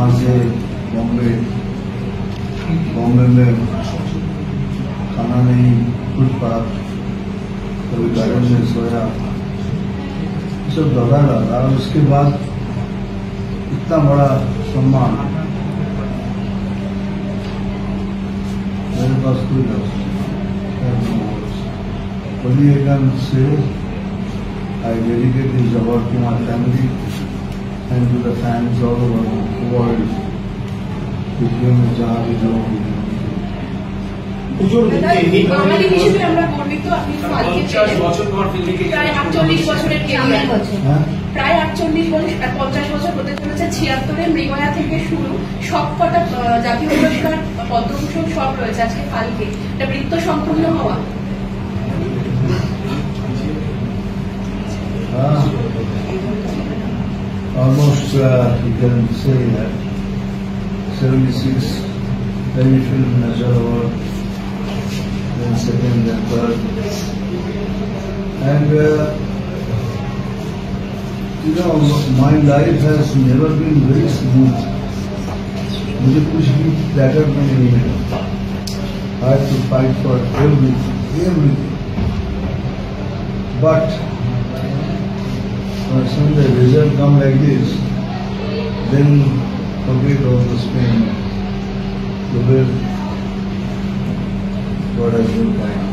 वहाँ से बॉम्बे में खाना नहीं, फुटपाथ, कभी गार्डन में सोया, सब दौड़ा रहा। उसके बाद इतना बड़ा सम्मान मेरे पास कोई लफ्ज़ नहीं। Only I can say I dedicate this award to my family and to the fans all over the world. जहाँ भी जो বাঙালি হিসেবে আমরা গর্বিত। আপনি ফালকে প্রায় 48 বছরের কেরিয়ার, প্রায় 48 বছর, 50 বছর হতে চলেছে। 76-এ মৃগয়া থেকে শুরু, সবকটা জাতীয় পুরস্কার, পদ্মভূষণ সব রয়েছে। আজকে ফালকে এটা বৃত্ত সম্পূর্ণ হওয়া। Almost you can say that 76 Delhi Film National Award, then second, then third, and you know, my life has never been very smooth. मुझे कुछ भी प्लेटर में नहीं मिला। I had to fight for everything. But when the result come like this, then forget all the pain. The way God has been kind.